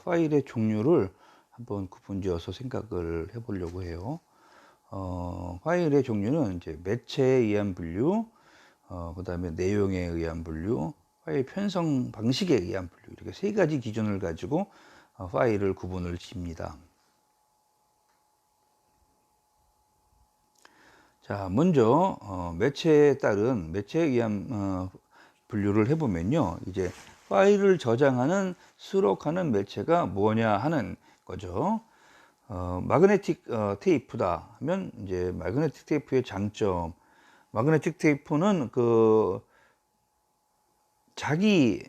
파일의 종류를 한번 구분지어서 생각을 해 보려고 해요. 파일의 종류는 이제 매체에 의한 분류, 그다음에 내용에 의한 분류, 파일 편성 방식에 의한 분류, 이렇게 세 가지 기준을 가지고 파일을 구분을 집니다. 자, 먼저 매체에 따른 매체에 의한 분류를 해보면요, 이제 파일을 저장하는 수록하는 매체가 뭐냐 하는 거죠. 마그네틱 테이프다 하면 이제 마그네틱 테이프의 장점, 마그네틱 테이프는 자기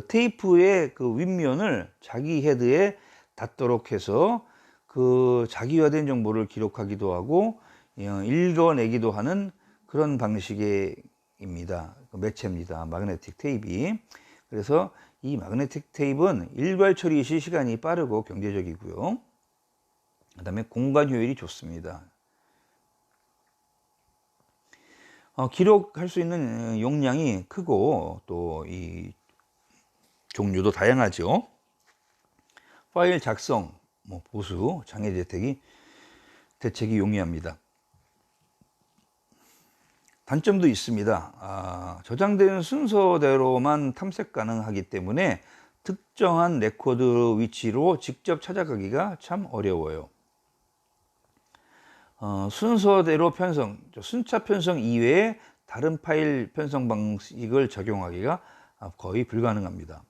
테이프의 그 윗면을 자기 헤드에 닿도록 해서 그 자기화된 정보를 기록하기도 하고 읽어내기도 하는 그런 방식입니다. 매체입니다. 마그네틱 테이프이. 그래서 이 마그네틱 테이프는 일괄 처리 시 시간이 빠르고 경제적이고요. 그 다음에 공간 효율이 좋습니다. 기록할 수 있는 용량이 크고 또 이 종류도 다양하죠. 파일 작성, 보수, 장애 대책이 용이합니다. 단점도 있습니다. 저장된 순서대로만 탐색 가능하기 때문에 특정한 레코드 위치로 직접 찾아가기가 참 어려워요. 순서대로 편성, 순차 편성 이외에 다른 파일 편성 방식을 적용하기가 거의 불가능합니다.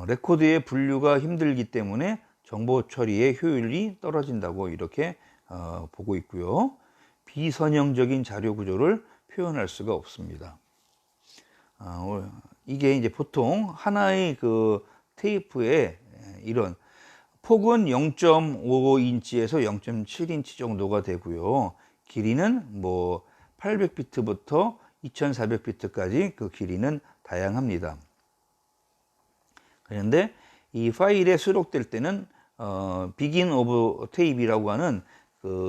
레코드의 분류가 힘들기 때문에 정보 처리의 효율이 떨어진다고 이렇게 보고 있고요. 비선형적인 자료 구조를 표현할 수가 없습니다. 이게 이제 보통 하나의 그 테이프에 이런 폭은 0.5인치에서 0.7인치 정도가 되고요. 길이는 800비트부터 2400비트까지 그 길이는 다양합니다. 그런데 이 파일에 수록될 때는 begin of tape이라고 하는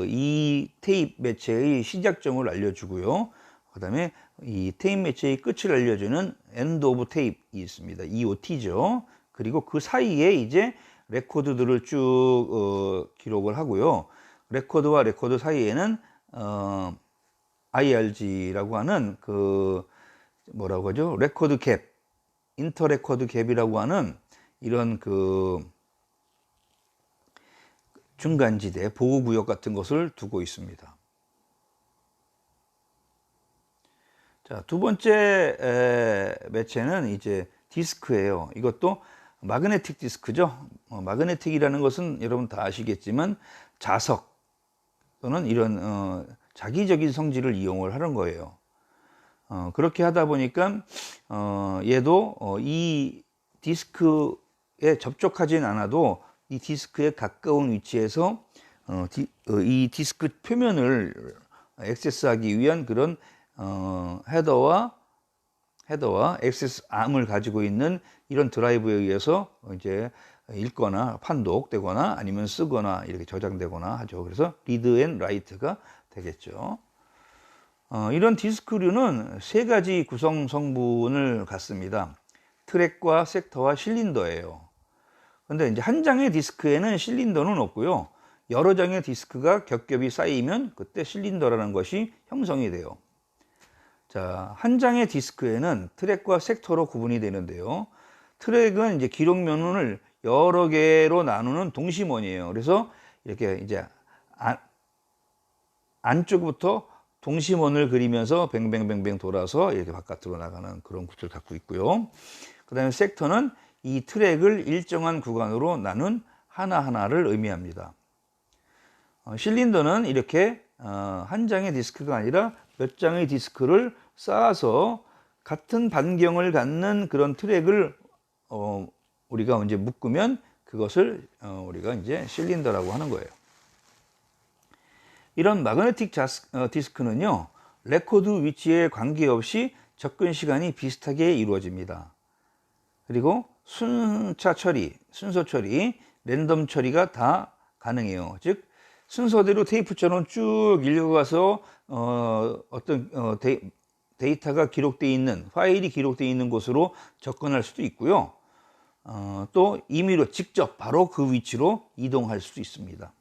이 테이프 매체의 시작점을 알려주고요. 그 다음에 이 테이프 매체의 끝을 알려주는 end of tape이 있습니다. EOT죠. 그리고 그 사이에 이제 레코드들을 쭉 기록을 하고요. 레코드와 레코드 사이에는 IRG라고 하는 뭐라고 하죠? 레코드 갭, 인터 레코드 갭이라고 하는 이런 중간지대, 보호구역 같은 것을 두고 있습니다. 자, 두 번째 매체는 이제 디스크예요. 이것도 마그네틱 디스크죠. 마그네틱이라는 것은 여러분 다 아시겠지만 자석 또는 이런 자기적인 성질을 이용을 하는 거예요. 그렇게 하다 보니까 얘도 이 디스크에 접촉하진 않아도 이 디스크에 가까운 위치에서 이 디스크 표면을 액세스하기 위한 그런 헤더와 액세스 암을 가지고 있는 이런 드라이브에 의해서 이제 읽거나 판독되거나 아니면 쓰거나 이렇게 저장되거나 하죠. 그래서 리드 앤 라이트가 되겠죠. 이런 디스크류는 세 가지 구성 성분을 갖습니다. 트랙과 섹터와 실린더예요. 근데 이제 한 장의 디스크에는 실린더는 없고요. 여러 장의 디스크가 겹겹이 쌓이면 그때 실린더라는 것이 형성이 돼요. 자, 한 장의 디스크에는 트랙과 섹터로 구분이 되는데요. 트랙은 이제 기록면을 여러 개로 나누는 동심원이에요. 그래서 이렇게 이제 안쪽부터 동심원을 그리면서 뱅뱅뱅뱅 돌아서 이렇게 바깥으로 나가는 그런 구조를 갖고 있고요. 그 다음에 섹터는 이 트랙을 일정한 구간으로 나눈 하나하나를 의미합니다. 실린더는 이렇게 한 장의 디스크가 아니라 몇 장의 디스크를 쌓아서 같은 반경을 갖는 그런 트랙을 우리가 이제 묶으면 그것을 우리가 이제 실린더라고 하는 거예요. 이런 마그네틱 디스크는요, 레코드 위치에 관계없이 접근 시간이 비슷하게 이루어집니다. 그리고 순차 처리, 순서 처리, 랜덤 처리가 다 가능해요. 즉 순서대로 테이프처럼 쭉 읽어가서 어떤 데이터가 기록되어 있는 파일이 기록되어 있는 곳으로 접근할 수도 있고요. 또 임의로 직접 바로 그 위치로 이동할 수 있습니다.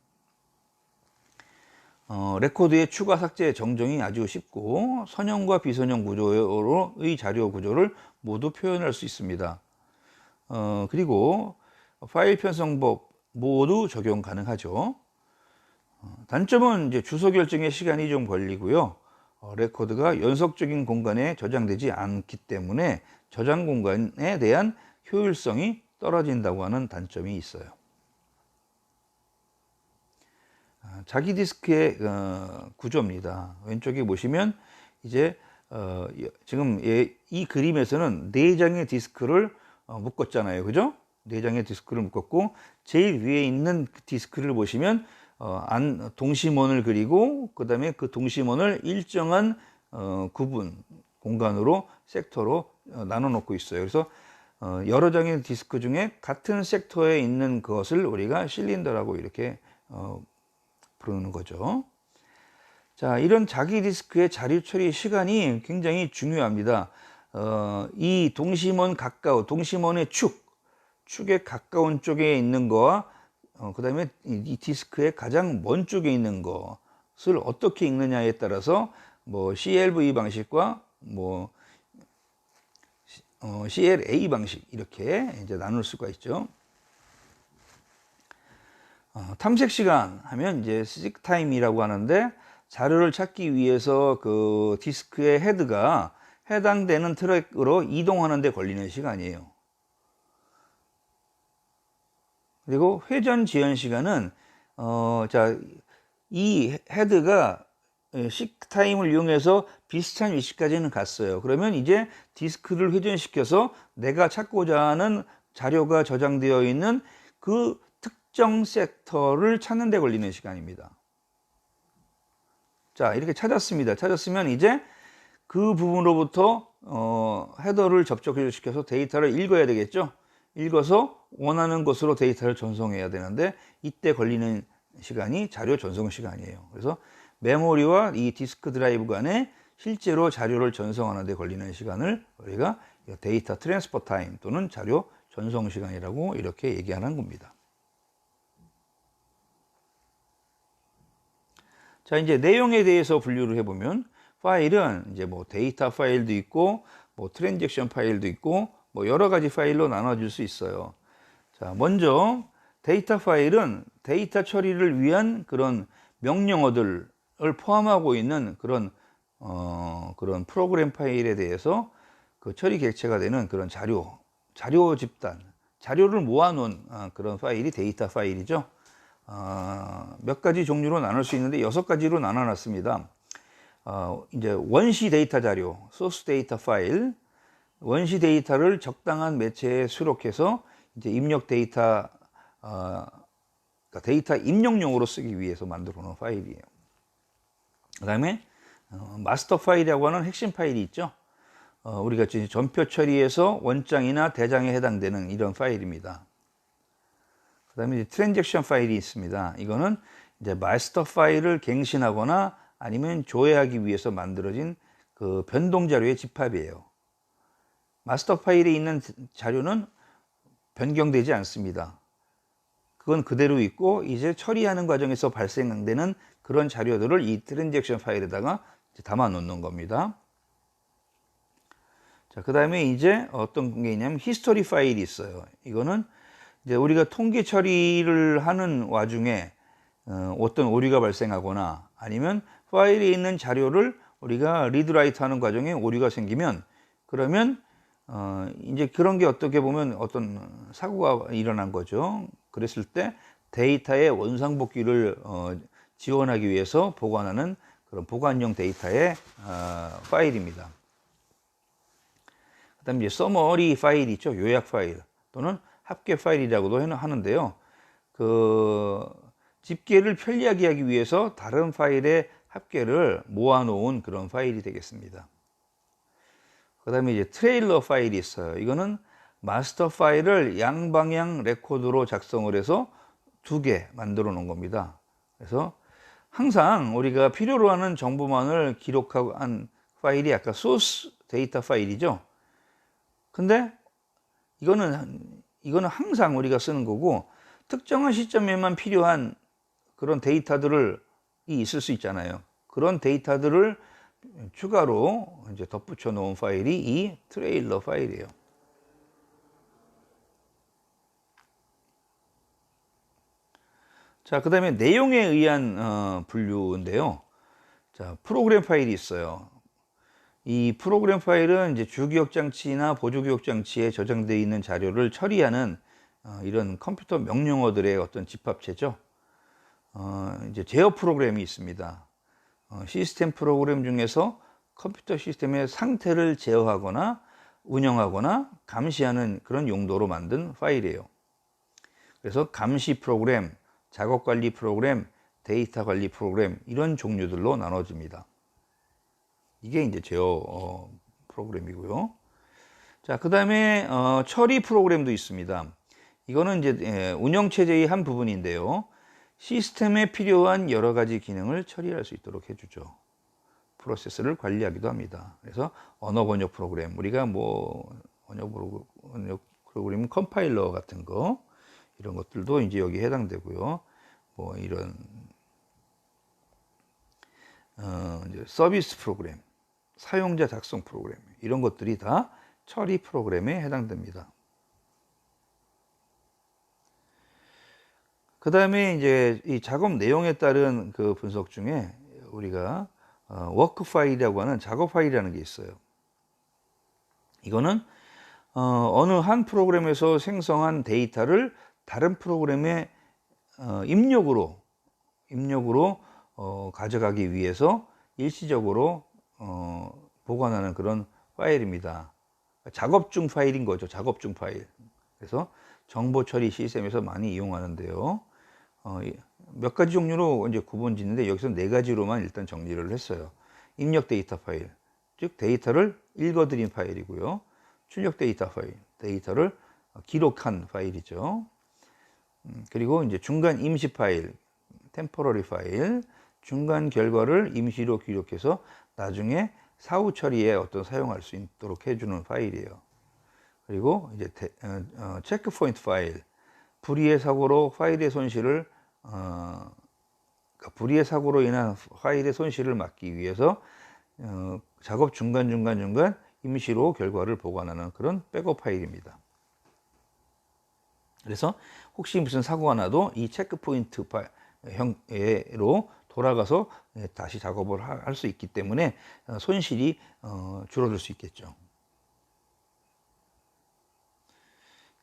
레코드의 추가 삭제 정정이 아주 쉽고 선형과 비선형 구조의 자료 구조를 모두 표현할 수 있습니다. 그리고 파일 편성법 모두 적용 가능하죠. 단점은 이제 주소 결정에 시간이 좀 걸리고요. 레코드가 연속적인 공간에 저장되지 않기 때문에 저장 공간에 대한 효율성이 떨어진다고 하는 단점이 있어요. 자기 디스크의 구조입니다. 왼쪽에 보시면 이제 지금 이 그림에서는 4장의 디스크를 묶었잖아요. 그죠? 4장의 디스크를 묶었고 제일 위에 있는 디스크를 보시면 동심원을 그리고 그 다음에 그 동심원을 일정한 구분 공간으로 섹터로 나눠 놓고 있어요. 그래서 여러 장의 디스크 중에 같은 섹터에 있는 것을 우리가 실린더라고 이렇게 부르는 거죠. 자, 이런 자기 디스크의 자료 처리 시간이 굉장히 중요합니다. 이 동심원 동심원의 축에 가까운 쪽에 있는 거와 그 다음에 이 디스크의 가장 먼 쪽에 있는 것을 어떻게 읽느냐에 따라서 뭐 CLV 방식과 뭐 CLA 방식 이렇게 이제 나눌 수가 있죠. 탐색 시간 하면 이제 seek time이라고 하는데 자료를 찾기 위해서 그 디스크의 헤드가 해당되는 트랙으로 이동하는 데 걸리는 시간이에요. 그리고 회전 지연 시간은 이 헤드가 seek time을 이용해서 비슷한 위치까지는 갔어요. 그러면 이제 디스크를 회전시켜서 내가 찾고자 하는 자료가 저장되어 있는 그 특정 섹터를 찾는 데 걸리는 시간입니다. 자, 이렇게 찾았습니다. 찾았으면 이제 그 부분으로부터 헤더를 접촉시켜서 데이터를 읽어야 되겠죠. 읽어서 원하는 것으로 데이터를 전송해야 되는데 이때 걸리는 시간이 자료 전송 시간이에요. 그래서 메모리와 이 디스크 드라이브 간에 실제로 자료를 전송하는 데 걸리는 시간을 우리가 데이터 트랜스퍼 타임 또는 자료 전송 시간이라고 이렇게 얘기하는 겁니다. 자, 이제 내용에 대해서 분류를 해보면 파일은 이제 뭐 데이터 파일도 있고 뭐 트랜잭션 파일도 있고 뭐 여러 가지 파일로 나눠질 수 있어요. 자, 먼저 데이터 파일은 데이터 처리를 위한 그런 명령어들을 포함하고 있는 그런 프로그램 파일에 대해서 그 처리 객체가 되는 그런 자료 집단, 자료를 모아놓은 그런 파일이 데이터 파일이죠. 몇 가지 종류로 나눌 수 있는데 6가지로 나눠놨습니다. 이제 원시 데이터 자료, 소스 데이터 파일, 원시 데이터를 적당한 매체에 수록해서 이제 입력 데이터, 그러니까 데이터 입력용으로 쓰기 위해서 만들어 놓은 파일이에요. 그 다음에 마스터 파일이라고 하는 핵심 파일이 있죠. 우리가 전표 처리해서 원장이나 대장에 해당되는 이런 파일입니다. 그 다음에 트랜잭션 파일이 있습니다. 이거는 이제 마스터 파일을 갱신하거나 아니면 조회하기 위해서 만들어진 그 변동 자료의 집합이에요. 마스터 파일에 있는 자료는 변경되지 않습니다. 그건 그대로 있고 이제 처리하는 과정에서 발생되는 그런 자료들을 이 트랜잭션 파일에다가 담아 놓는 겁니다. 자, 그 다음에 이제 어떤 게 있냐면 히스토리 파일이 있어요. 이거는 이제 우리가 통계 처리를 하는 와중에 어떤 오류가 발생하거나 아니면 파일에 있는 자료를 우리가 리드라이트 하는 과정에 오류가 생기면 그러면 이제 그런 게 어떻게 보면 어떤 사고가 일어난 거죠. 그랬을 때 데이터의 원상복귀를 지원하기 위해서 보관하는 그런 보관용 데이터의 파일입니다. 그 다음에 이제 서머리 파일이 있죠. 요약 파일 또는 합계 파일이라고도 하는데요. 그 집계를 편리하게 하기 위해서 다른 파일의 합계를 모아놓은 그런 파일이 되겠습니다. 그 다음에 이제 트레일러 파일이 있어요. 이거는 마스터 파일을 양방향 레코드로 작성을 해서 2개 만들어 놓은 겁니다. 그래서 항상 우리가 필요로 하는 정보만을 기록하고 한 파일이 아까 소스 데이터 파일이죠. 근데 이거는 이거는 항상 우리가 쓰는 거고, 특정한 시점에만 필요한 그런 데이터들을 있을 수 있잖아요. 그런 데이터들을 추가로 이제 덧붙여 놓은 파일이 이 트레일러 파일이에요. 자, 그 다음에 내용에 의한 분류인데요. 자, 프로그램 파일이 있어요. 이 프로그램 파일은 이제 주기억 장치나 보조기억 장치에 저장되어 있는 자료를 처리하는 이런 컴퓨터 명령어들의 어떤 집합체죠. 이제 제어 프로그램이 있습니다. 시스템 프로그램 중에서 컴퓨터 시스템의 상태를 제어하거나 운영하거나 감시하는 그런 용도로 만든 파일이에요. 그래서 감시 프로그램, 작업 관리 프로그램, 데이터 관리 프로그램 이런 종류들로 나눠집니다. 이게 이제 제어 프로그램이고요. 자, 그 다음에 처리 프로그램도 있습니다. 이거는 이제 운영 체제의 한 부분인데요. 시스템에 필요한 여러 가지 기능을 처리할 수 있도록 해주죠. 프로세스를 관리하기도 합니다. 그래서 언어 번역 프로그램, 우리가 뭐 번역 프로그램 컴파일러 같은 거 이런 것들도 이제 여기에 해당되고요. 뭐 이런 이제 서비스 프로그램, 사용자 작성 프로그램 이런 것들이 다 처리 프로그램에 해당됩니다. 그 다음에 이제 이 작업 내용에 따른 그 분석 중에 우리가 워크 파일이라고 하는 작업 파일이라는 게 있어요. 이거는 어느 한 프로그램에서 생성한 데이터를 다른 프로그램에 입력으로 가져가기 위해서 일시적으로 보관하는 그런 파일입니다. 작업 중 파일인 거죠. 작업 중 파일. 그래서 정보 처리 시스템에서 많이 이용하는데요. 몇 가지 종류로 이제 구분 짓는데 여기서 네 가지로만 일단 정리를 했어요. 입력 데이터 파일, 즉 데이터를 읽어드린 파일이고요. 출력 데이터 파일, 데이터를 기록한 파일이죠. 그리고 이제 중간 임시 파일, 템포러리 파일, 중간 결과를 임시로 기록해서 나중에 사후 처리에 어떤 사용할 수 있도록 해주는 파일이에요. 그리고 이제 체크 포인트 파일, 불의의 사고로 파일의 손실을 불의의 사고로 인한 파일의 손실을 막기 위해서 작업 중간 임시로 결과를 보관하는 그런 백업 파일입니다. 그래서 혹시 무슨 사고가 나도 이 체크 포인트 형태로 돌아가서 다시 작업을 할 수 있기 때문에 손실이 줄어들 수 있겠죠.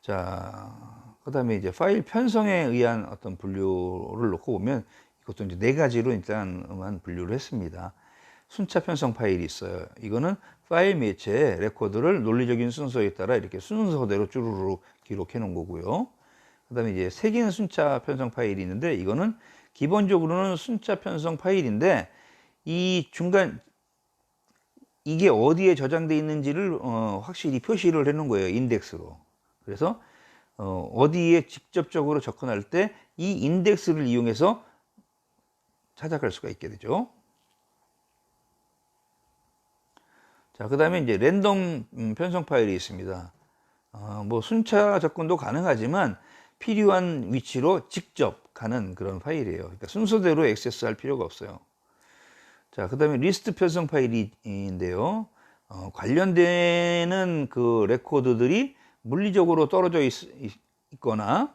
자, 그 다음에 이제 파일 편성에 의한 어떤 분류를 놓고 보면 이것도 이제 네 가지로 일단만 분류를 했습니다. 순차 편성 파일이 있어요. 이거는 파일 매체의 레코드를 논리적인 순서에 따라 이렇게 순서대로 쭈루루 기록해 놓은 거고요. 그 다음에 이제 색인 순차 편성 파일이 있는데 이거는 기본적으로는 순차 편성 파일인데 이 중간 이게 어디에 저장되어 있는지를 확실히 표시를 해 놓은 거예요. 인덱스로. 그래서 어디에 직접적으로 접근할 때 이 인덱스를 이용해서 찾아갈 수가 있게 되죠. 자, 그 다음에 이제 랜덤 편성 파일이 있습니다. 뭐 순차 접근도 가능하지만 필요한 위치로 직접 가는 그런 파일이에요. 그러니까 순서대로 액세스할 필요가 없어요. 자, 그 다음에 리스트 편성 파일인데요. 관련되는 그 레코드들이 물리적으로 떨어져 있거나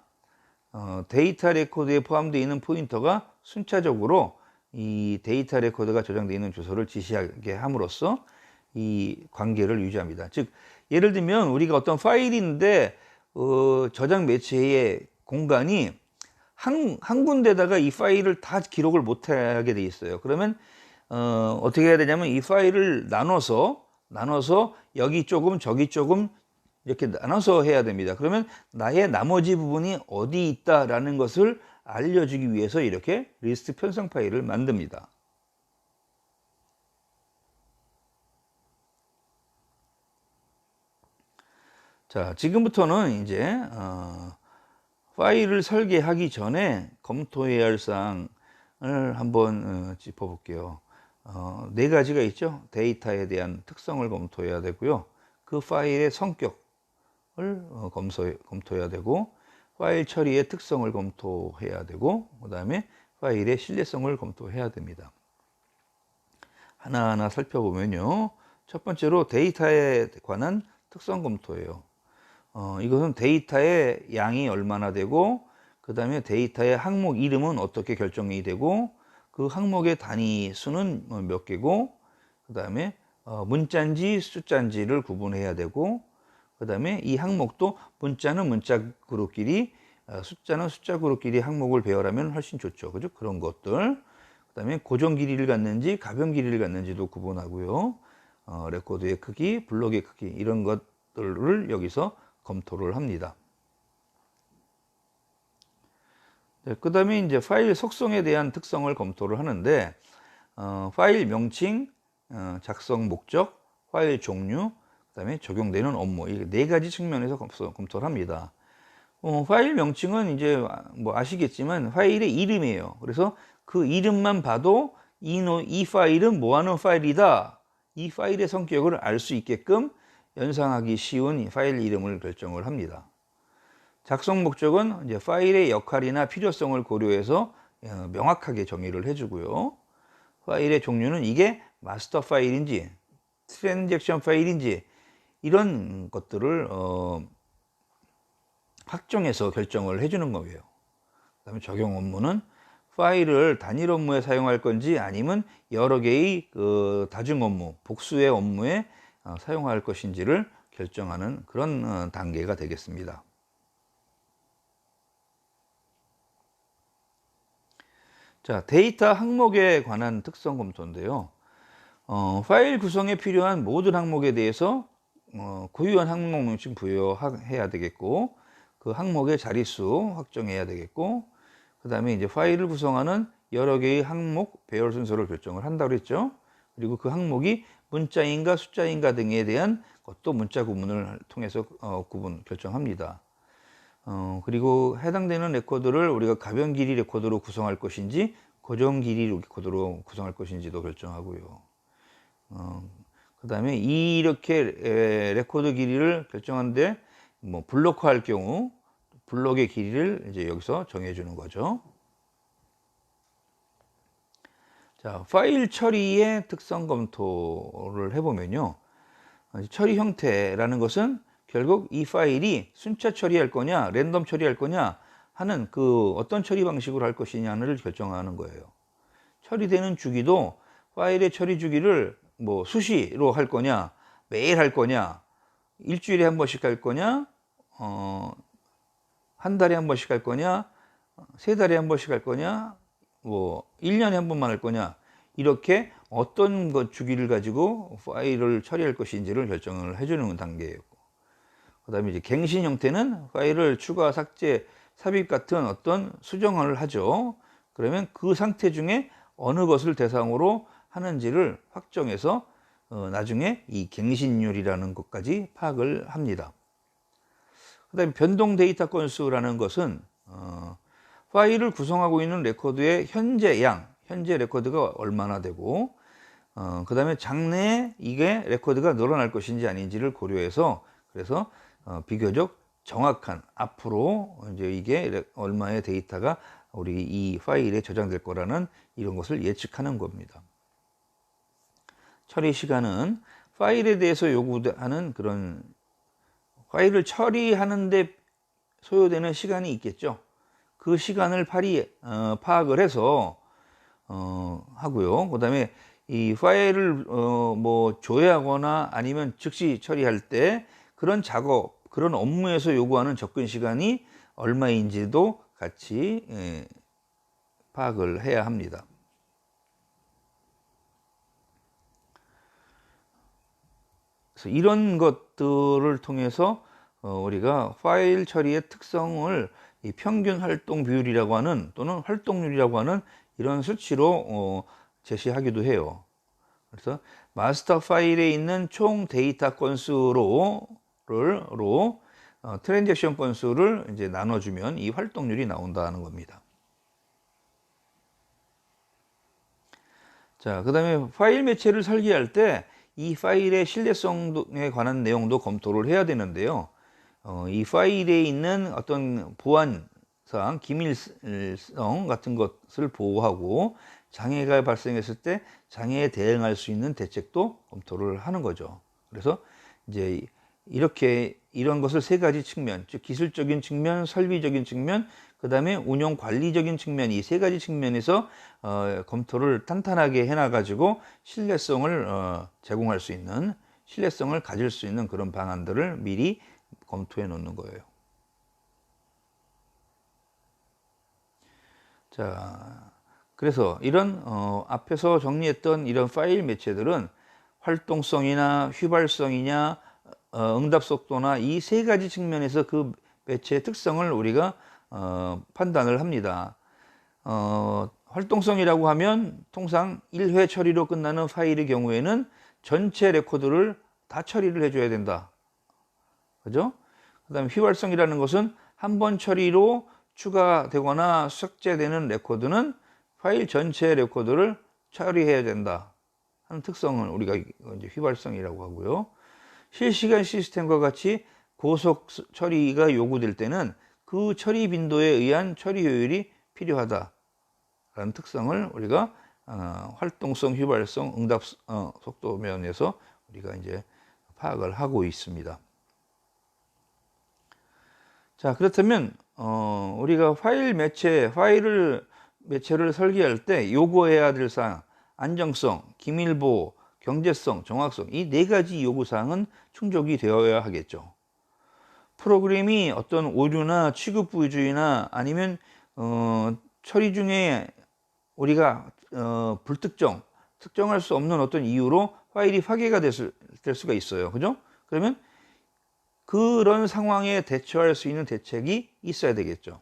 데이터 레코드에 포함되어 있는 포인터가 순차적으로 이 데이터 레코드가 저장되어 있는 주소를 지시하게 함으로써 이 관계를 유지합니다. 즉 예를 들면 우리가 어떤 파일인데 저장 매체의 공간이 한 군데다가 이 파일을 다 기록을 못하게 돼 있어요. 그러면 어떻게 해야 되냐면 이 파일을 나눠서 여기 조금 저기 조금 이렇게 나눠서 해야 됩니다. 그러면 나의 나머지 부분이 어디 있다라는 것을 알려주기 위해서 이렇게 리스트 편성 파일을 만듭니다. 자, 지금부터는 이제 파일을 설계하기 전에 검토해야 할 사항을 한번 짚어볼게요. 네 가지가 있죠. 데이터에 대한 특성을 검토해야 되고요. 그 파일의 성격, 검토해야 되고, 파일 처리의 특성을 검토해야 되고, 그 다음에 파일의 신뢰성을 검토해야 됩니다. 하나하나 살펴보면요. 첫 번째로 데이터에 관한 특성 검토예요. 이것은 데이터의 양이 얼마나 되고, 그 다음에 데이터의 항목 이름은 어떻게 결정이 되고, 그 항목의 단위 수는 몇 개고, 그 다음에 문자인지 숫자인지를 구분해야 되고, 그 다음에 이 항목도 문자는 문자 그룹끼리, 숫자는 숫자 그룹끼리 항목을 배열하면 훨씬 좋죠. 그죠? 그런 것들. 그 다음에 고정 길이를 갖는지 가변 길이를 갖는지도 구분하고요. 레코드의 크기, 블록의 크기 이런 것들을 여기서 검토를 합니다. 네, 그 다음에 이제 파일 속성에 대한 특성을 검토를 하는데, 파일 명칭, 작성 목적, 파일 종류, 그 다음에 적용되는 업무, 이 네 가지 측면에서 검토를 합니다. 파일 명칭은 이제 뭐 아시겠지만 파일의 이름이에요. 그래서 그 이름만 봐도 이 파일은 뭐 하는 파일이다. 이 파일의 성격을 알 수 있게끔 연상하기 쉬운 파일 이름을 결정을 합니다. 작성 목적은 이제 파일의 역할이나 필요성을 고려해서 명확하게 정의를 해주고요. 파일의 종류는 이게 마스터 파일인지 트랜잭션 파일인지 이런 것들을 확정해서 결정을 해주는 거예요. 그다음에 적용 업무는 파일을 단일 업무에 사용할 건지 아니면 여러 개의 다중 업무, 복수의 업무에 사용할 것인지를 결정하는 그런 단계가 되겠습니다. 자, 데이터 항목에 관한 특성 검토인데요. 파일 구성에 필요한 모든 항목에 대해서 고유한 항목 명칭 부여해야 되겠고, 그 항목의 자릿수 확정해야 되겠고, 그 다음에 이제 파일을 구성하는 여러 개의 항목 배열 순서를 결정을 한다고 했죠. 그리고 그 항목이 문자인가 숫자인가 등에 대한 것도 문자 구문을 통해서 결정합니다. 그리고 해당되는 레코드를 우리가 가변 길이 레코드로 구성할 것인지 고정 길이 레코드로 구성할 것인지도 결정하고요. 그 다음에 이렇게 레코드 길이를 결정하는데 뭐 블록화할 경우 블록의 길이를 이제 여기서 정해주는 거죠. 자, 파일 처리의 특성 검토를 해보면요. 처리 형태라는 것은 결국 이 파일이 순차 처리할 거냐, 랜덤 처리할 거냐 하는 그 어떤 처리 방식으로 할 것이냐를 결정하는 거예요. 처리되는 주기도 파일의 처리 주기를 뭐 수시로 할 거냐, 매일 할 거냐, 일주일에 한 번씩 할 거냐, 한 달에 한 번씩 할 거냐, 세 달에 한 번씩 할 거냐, 뭐 1년에 한 번만 할 거냐, 이렇게 어떤 것 주기를 가지고 파일을 처리할 것인지를 결정을 해주는 단계예요. 그 다음에 이제 갱신 형태는 파일을 추가, 삭제, 삽입 같은 어떤 수정을 하죠. 그러면 그 상태 중에 어느 것을 대상으로 하는지를 확정해서 나중에 이 갱신율이라는 것까지 파악을 합니다. 그 다음에 변동 데이터 건수라는 것은 파일을 구성하고 있는 레코드의 현재 양, 현재 레코드가 얼마나 되고, 그 다음에 장래에 이게 레코드가 늘어날 것인지 아닌지를 고려해서, 그래서 비교적 정확한 앞으로 이제 이게 얼마의 데이터가 우리 이 파일에 저장될 거라는 이런 것을 예측하는 겁니다. 처리 시간은 파일에 대해서 요구하는 그런 파일을 처리하는데 소요되는 시간이 있겠죠. 그 시간을 파악을 해서 하고요. 그 다음에 이 파일을 뭐 조회하거나 아니면 즉시 처리할 때 그런 작업, 그런 업무에서 요구하는 접근 시간이 얼마인지도 같이 파악을 해야 합니다. 그래서 이런 것들을 통해서 우리가 파일 처리의 특성을 이 평균 활동 비율이라고 하는 또는 활동률이라고 하는 이런 수치로 제시하기도 해요. 그래서 마스터 파일에 있는 총 데이터 건수로 트랜잭션 건수를 이제 나눠주면 이 활동률이 나온다는 겁니다. 자, 그 다음에 파일 매체를 설계할 때 이 파일의 신뢰성에 관한 내용도 검토를 해야 되는데요. 이 파일에 있는 어떤 보안상 기밀성 같은 것을 보호하고 장애가 발생했을 때 장애에 대응할 수 있는 대책도 검토를 하는 거죠. 그래서 이제 이렇게 이런 것을 세 가지 측면, 즉 기술적인 측면, 설비적인 측면, 그 다음에 운영 관리적인 측면, 이 세 가지 측면에서 검토를 탄탄하게 해놔가지고 신뢰성을 제공할 수 있는, 신뢰성을 가질 수 있는 그런 방안들을 미리 검토해 놓는 거예요. 자, 그래서 이런 앞에서 정리했던 이런 파일 매체들은 활동성이나 휘발성이냐 응답 속도나 이 세 가지 측면에서 그 매체의 특성을 우리가 판단을 합니다. 활동성이라고 하면 통상 1회 처리로 끝나는 파일의 경우에는 전체 레코드를 다 처리를 해줘야 된다. 그죠? 그 다음에 휘발성이라는 것은 한 번 처리로 추가되거나 삭제되는 레코드는 파일 전체 레코드를 처리해야 된다 하는 특성을 우리가 이제 휘발성이라고 하고요. 실시간 시스템과 같이 고속 처리가 요구될 때는 그 처리 빈도에 의한 처리 효율이 필요하다라는 특성을 우리가 활동성, 휘발성, 응답 속도 면에서 우리가 이제 파악을 하고 있습니다. 자, 그렇다면 우리가 매체를 설계할 때 요구해야 될 사항, 안정성, 기밀보호, 경제성, 정확성, 이 네 가지 요구사항은 충족이 되어야 하겠죠. 프로그램이 어떤 오류나 취급 부주의나 아니면 처리 중에 우리가 특정할 수 없는 어떤 이유로 파일이 파괴가 될 수가 있어요. 그죠? 그러면 그런 상황에 대처할 수 있는 대책이 있어야 되겠죠.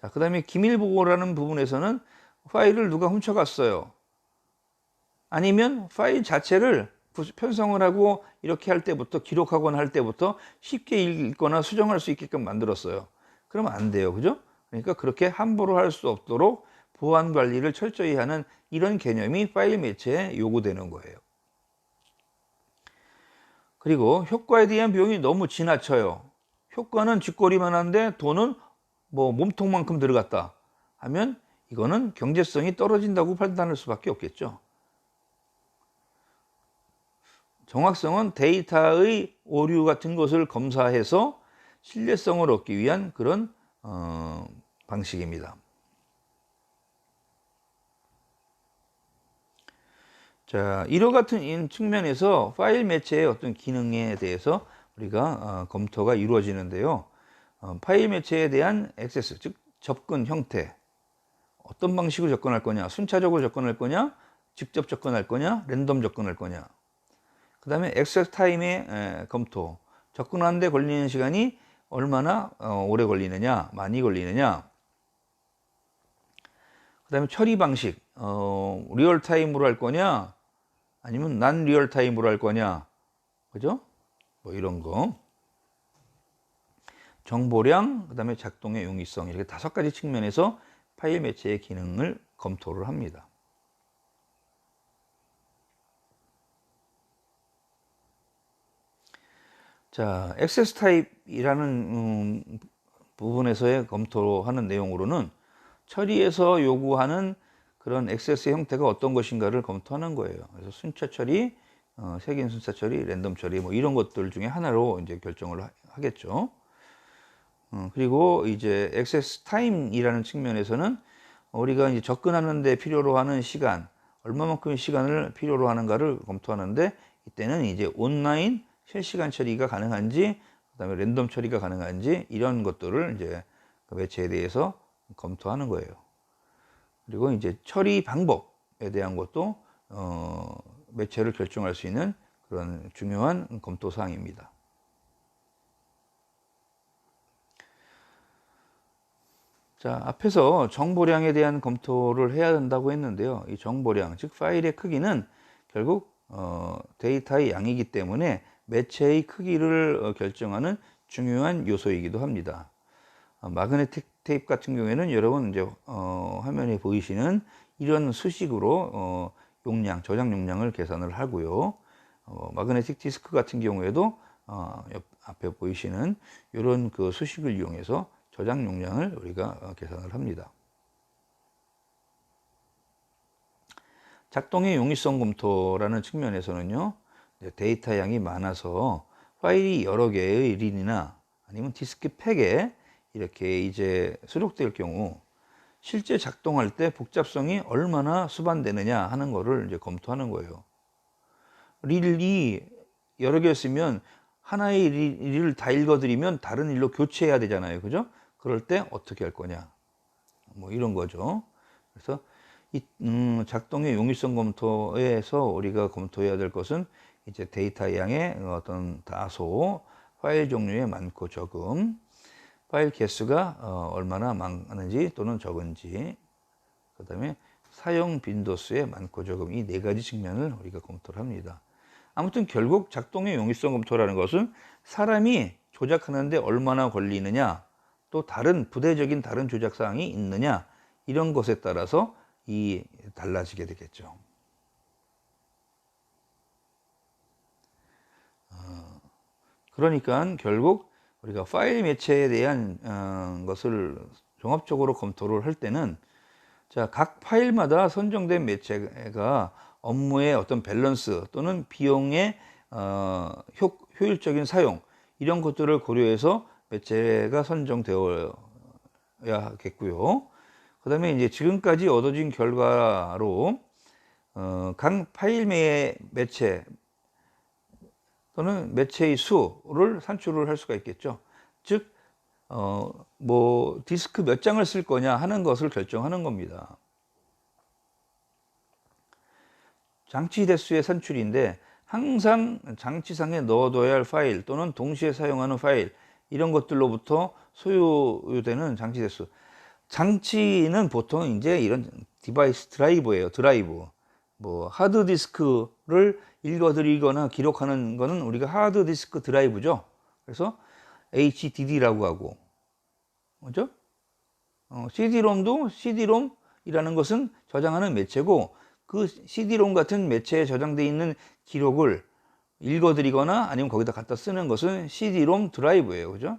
자, 그 다음에 기밀보호라는 부분에서는 파일을 누가 훔쳐갔어요. 아니면 파일 자체를 편성을 하고 이렇게 할 때부터 기록하거나 할 때부터 쉽게 읽거나 수정할 수 있게끔 만들었어요. 그러면 안 돼요. 그죠? 그러니까 그렇게 함부로 할 수 없도록 보안 관리를 철저히 하는 이런 개념이 파일 매체에 요구되는 거예요. 그리고 효과에 대한 비용이 너무 지나쳐요. 효과는 쥐꼬리만 한데 돈은 뭐 몸통만큼 들어갔다 하면 이거는 경제성이 떨어진다고 판단할 수밖에 없겠죠. 정확성은 데이터의 오류 같은 것을 검사해서 신뢰성을 얻기 위한 그런 방식입니다. 자, 이와 같은 측면에서 파일 매체의 어떤 기능에 대해서 우리가 검토가 이루어지는데요. 파일 매체에 대한 액세스, 즉 접근 형태, 어떤 방식으로 접근할 거냐, 순차적으로 접근할 거냐, 직접 접근할 거냐, 랜덤 접근할 거냐. 그 다음에 액세스 타임의 검토, 접근하는 데 걸리는 시간이 얼마나 오래 걸리느냐, 많이 걸리느냐. 그 다음에 처리 방식, 리얼타임으로 할 거냐, 아니면 난 리얼타임으로 할 거냐, 그죠? 뭐 이런 거. 정보량, 그 다음에 작동의 용이성, 이렇게 5가지 측면에서 파일 매체의 기능을 검토를 합니다. 자, 액세스 타입이라는 부분에서의 검토하는 내용으로는 처리에서 요구하는 그런 액세스 형태가 어떤 것인가를 검토하는 거예요. 그래서 순차 처리, 색인 순차 처리, 랜덤 처리, 뭐 이런 것들 중에 하나로 이제 결정을 하겠죠. 그리고 이제 액세스 타임이라는 측면에서는 우리가 이제 접근하는 데 필요로 하는 시간, 얼마만큼의 시간을 필요로 하는가를 검토하는데 이때는 이제 온라인 실시간 처리가 가능한지, 그다음에 랜덤 처리가 가능한지 이런 것들을 이제 그 매체에 대해서 검토하는 거예요. 그리고 이제 처리 방법에 대한 것도 매체를 결정할 수 있는 그런 중요한 검토 사항입니다. 자, 앞에서 정보량에 대한 검토를 해야 한다고 했는데요. 이 정보량, 즉 파일의 크기는 결국 데이터의 양이기 때문에 매체의 크기를 결정하는 중요한 요소이기도 합니다. 마그네틱 테이프 같은 경우에는 여러분 이제 화면에 보이시는 이런 수식으로 용량, 저장 용량을 계산을 하고요. 마그네틱 디스크 같은 경우에도 앞에 보이시는 이런 그 수식을 이용해서 저장 용량을 우리가 계산을 합니다. 작동의 용이성 검토라는 측면에서는요, 데이터 양이 많아서 파일이 여러 개의 린이나 아니면 디스크 팩에 이렇게 이제 수록될 경우 실제 작동할 때 복잡성이 얼마나 수반되느냐 하는 거를 이제 검토하는 거예요. 릴이 여러 개 쓰면 하나의 릴을 다 읽어드리면 다른 릴로 교체해야 되잖아요. 그죠? 그럴 때 어떻게 할 거냐. 뭐 이런 거죠. 그래서 이 작동의 용이성 검토에서 우리가 검토해야 될 것은 이제 데이터 양의 어떤 다소, 파일 종류의 많고 적음, 파일 개수가 얼마나 많은지 또는 적은지, 그 다음에 사용 빈도수의 많고 적음, 이 네 가지 측면을 우리가 검토를 합니다. 아무튼 결국 작동의 용이성 검토라는 것은 사람이 조작하는데 얼마나 걸리느냐, 또 다른 부대적인 다른 조작 사항이 있느냐, 이런 것에 따라서 달라지게 되겠죠. 그러니까 결국 우리가 파일 매체에 대한 것을 종합적으로 검토를 할 때는, 자, 각 파일마다 선정된 매체가 업무의 어떤 밸런스 또는 비용의 효율적인 사용, 이런 것들을 고려해서 매체가 선정되어야 하겠고요. 그 다음에 이제 지금까지 얻어진 결과로 각 파일 매체 또는 매체의 수를 산출을 할 수가 있겠죠. 즉, 뭐 디스크 몇 장을 쓸 거냐 하는 것을 결정하는 겁니다. 장치 대수의 산출인데 항상 장치상에 넣어둬야 할 파일 또는 동시에 사용하는 파일, 이런 것들로부터 소요되는 장치 대수. 장치는 보통 이제 이런 디바이스 드라이브예요. 드라이브. 뭐 하드디스크를 읽어드리거나 기록하는 거는 우리가 하드디스크 드라이브죠. 그래서 HDD라고 하고, 그죠? CD롬도 CD롬이라는 것은 저장하는 매체고, 그 CD롬 같은 매체에 저장되어 있는 기록을 읽어드리거나 아니면 거기다 갖다 쓰는 것은 CD롬 드라이브예요. 그죠?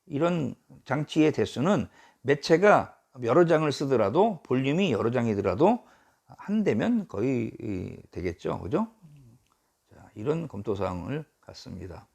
이런 장치의 대수는 매체가 여러 장을 쓰더라도, 볼륨이 여러 장이더라도 한 대면 거의 되겠죠. 그죠? 자, 이런 검토사항을 갖습니다.